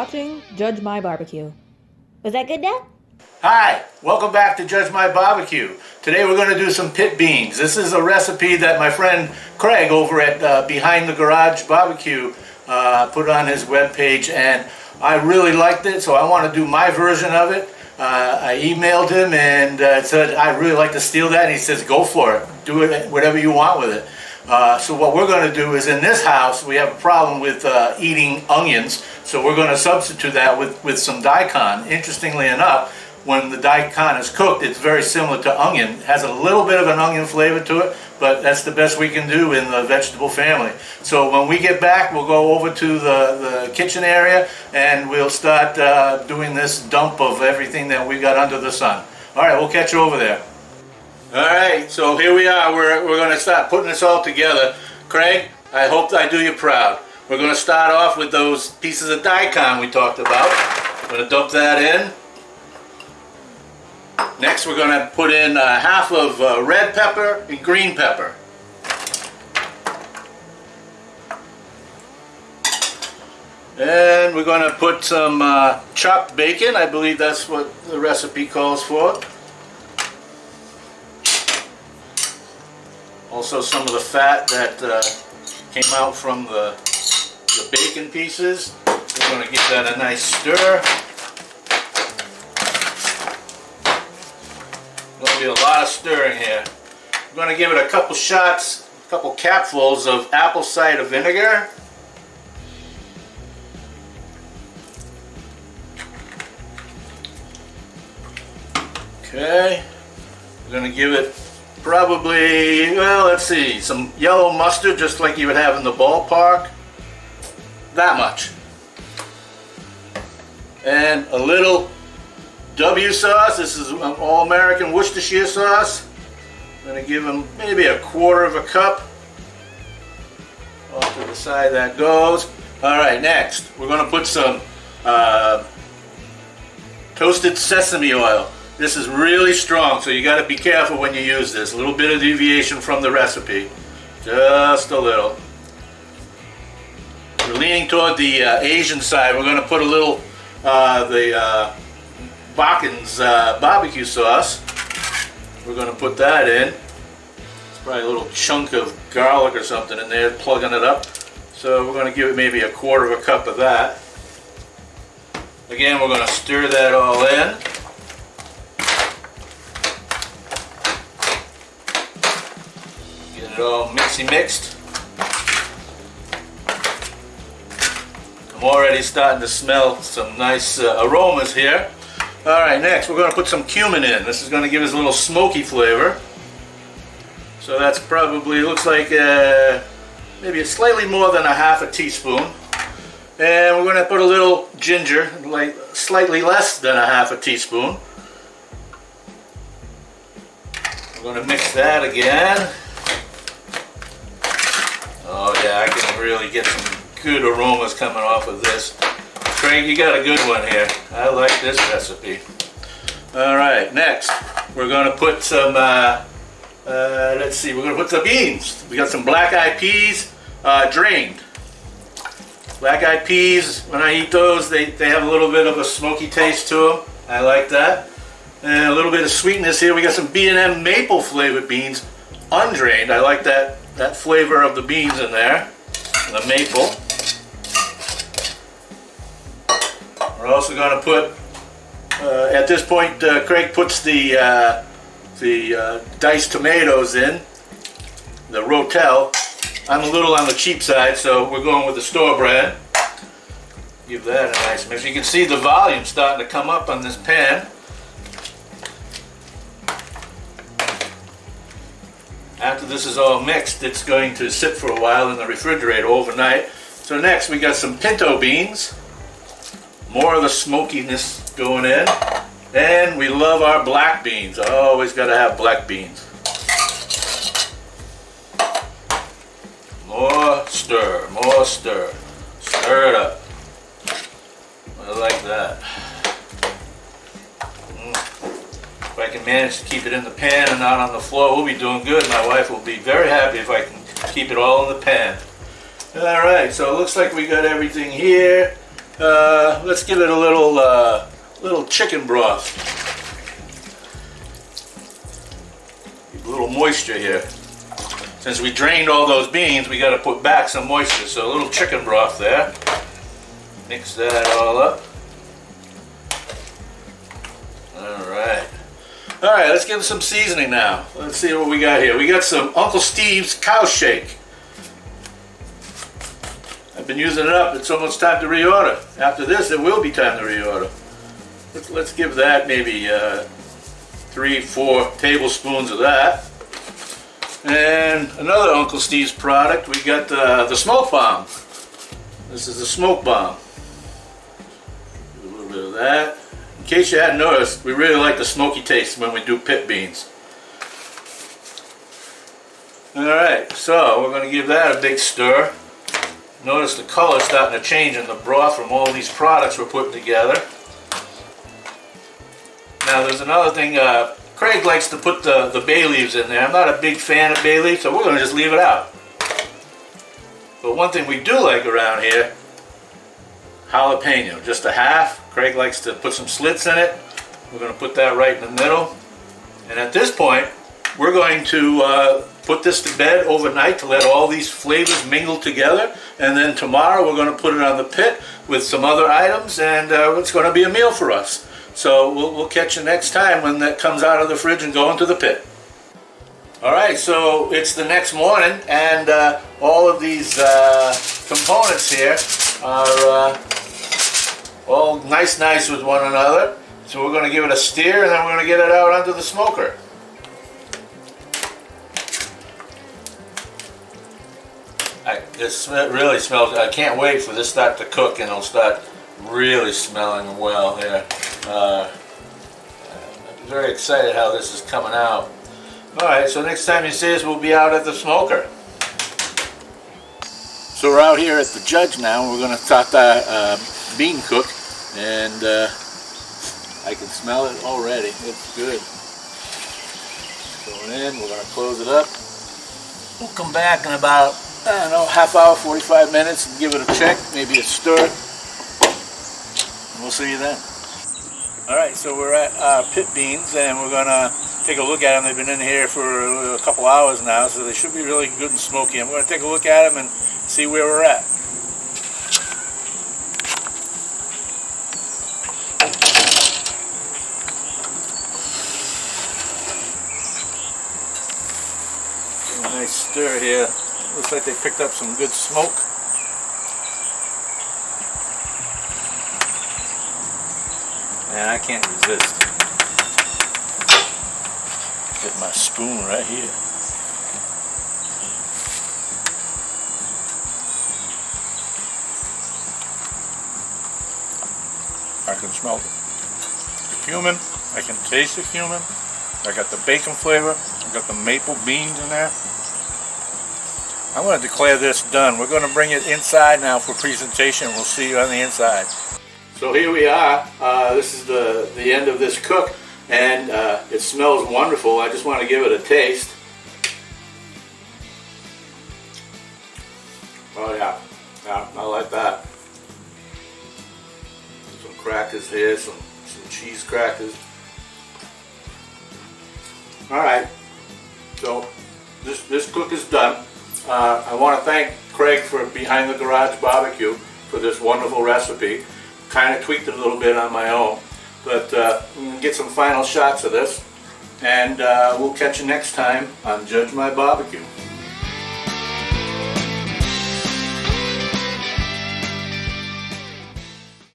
watching Judge My Barbecue. Was that good, Dad? Hi, welcome back to Judge My BBQ. Today we're going to do some pit beans. This is a recipe that my friend Craig over at Behind the Garage BBQ put on his webpage, and I really liked it, so I want to do my version of it. I emailed him and said I'd really like to steal that, and he says go for it. Do it whatever you want with it. So what we're going to do is, in this house we have a problem with eating onions, so we're going to substitute that with some daikon. Interestingly enough, when the daikon is cooked, it's very similar to onion. It has a little bit of an onion flavor to it, but that's the best we can do in the vegetable family. So when we get back, we'll go over to the kitchen area and we'll start doing this dump of everything that we got under the sun. All right, we'll catch you over there. All right, so here we are. We're going to start putting this all together. Craig, I hope I do you proud. We're going to start off with those pieces of daikon we talked about. I'm going to dump that in. Next, we're going to put in half of red pepper and green pepper. And we're going to put some chopped bacon. I believe that's what the recipe calls for. Also some of the fat that came out from the bacon pieces. We're going to give that a nice stir. There'll be a lot of stirring here. We're going to give it a couple shots, a couple capfuls of apple cider vinegar. Okay, we're going to give it probably, well, let's see, some yellow mustard, just like you would have in the ballpark. That much. And a little W sauce. This is all-American Worcestershire sauce. I'm going to give them maybe a quarter of a cup. Off to the side that goes. Alright, next we're going to put some toasted sesame oil. This is really strong, so you got to be careful when you use this. A little bit of deviation from the recipe. Just a little. We're leaning toward the Asian side. We're going to put a little Bakken's barbecue sauce. We're going to put that in. It's probably a little chunk of garlic or something in there, plugging it up. So we're going to give it maybe a quarter of a cup of that. Again, we're going to stir that all in. Get it all mixed. I'm already starting to smell some nice aromas here. Alright, next we're going to put some cumin in. This is going to give us a little smoky flavor. So that's probably, looks like maybe it's slightly more than a half a teaspoon. And we're going to put a little ginger, like slightly less than a half a teaspoon. We're going to mix that again. Oh yeah, I can really get some good aromas coming off of this. Craig, you got a good one here. I like this recipe. Alright, next we're going to put some, let's see, we're going to put some beans. We got some black-eyed peas, drained. Black-eyed peas, when I eat those, they have a little bit of a smoky taste to them. I like that. And a little bit of sweetness here. We got some B&M maple flavored beans, undrained. I like that flavor of the beans in there, the maple. We're also going to put, at this point, Craig puts the diced tomatoes in, the Rotel. I'm a little on the cheap side, so we're going with the store brand. Give that a nice mix. You can see the volume starting to come up on this pan. After this is all mixed, it's going to sit for a while in the refrigerator overnight. So next we got some pinto beans. More of the smokiness going in. And we love our black beans. Always got to have black beans. More stir, more stir. Stir it up. I like that. If I can manage to keep it in the pan and not on the floor, we'll be doing good. My wife will be very happy if I can keep it all in the pan. Alright, so it looks like we got everything here. let's give it a little chicken broth. A little moisture here. Since we drained all those beans, we got to put back some moisture. So a little chicken broth there. Mix that all up. Alright. Alright, let's give it some seasoning now. Let's see what we got here. We got some Uncle Steve's cow shake. I've been using it up. It's almost time to reorder. After this, it will be time to reorder. Let's give that maybe 3-4 tablespoons of that. And another Uncle Steve's product, we got the smoke bomb. This is the smoke bomb. A little bit of that. In case you hadn't noticed, we really like the smoky taste when we do pit beans. Alright, so we're going to give that a big stir. Notice the color starting to change in the broth from all these products we're putting together. Now there's another thing, Craig likes to put the bay leaves in there. I'm not a big fan of bay leaves, so we're going to just leave it out. But one thing we do like around here, jalapeno, just a half. Craig likes to put some slits in it. We're going to put that right in the middle. And at this point, we're going to put this to bed overnight to let all these flavors mingle together. And then tomorrow we're going to put it on the pit with some other items, and it's going to be a meal for us. So we'll catch you next time when that comes out of the fridge and go into the pit. Alright, so it's the next morning, and all of these components here are all nice with one another. So we're going to give it a stir, and then we're going to get it out onto the smoker. This really smells. I can't wait for this to start to cook, and it'll start really smelling well here. I'm very excited how this is coming out. Alright, so next time you see us, we'll be out at the smoker. So we're out here at the Judge now. We're going to start our bean cook, and I can smell it already. It's good. Going in, we're going to close it up. We'll come back in about, I don't know, half hour, 45 minutes, and give it a check, maybe a stir. We'll see you then. Alright, so we're at pit beans, and we're going to take a look at them. They've been in here for a couple hours now, so they should be really good and smoky. I'm going to take a look at them and see where we're at. A nice stir here. Looks like they picked up some good smoke. Man, I can't resist. Get my spoon right here. I can smell the cumin. I can taste the cumin. I got the bacon flavor. I got the maple beans in there. I'm going to declare this done. We're going to bring it inside now for presentation. We'll see you on the inside. So here we are. This is the end of this cook, and it smells wonderful. I just want to give it a taste. Oh yeah, I like that. Some crackers here, some cheese crackers. All right, so this cook is done. I want to thank Craig for Behind the Garage BBQ for this wonderful recipe. Kind of tweaked it a little bit on my own, but we'll get some final shots of this, and we'll catch you next time on Judge My BBQ.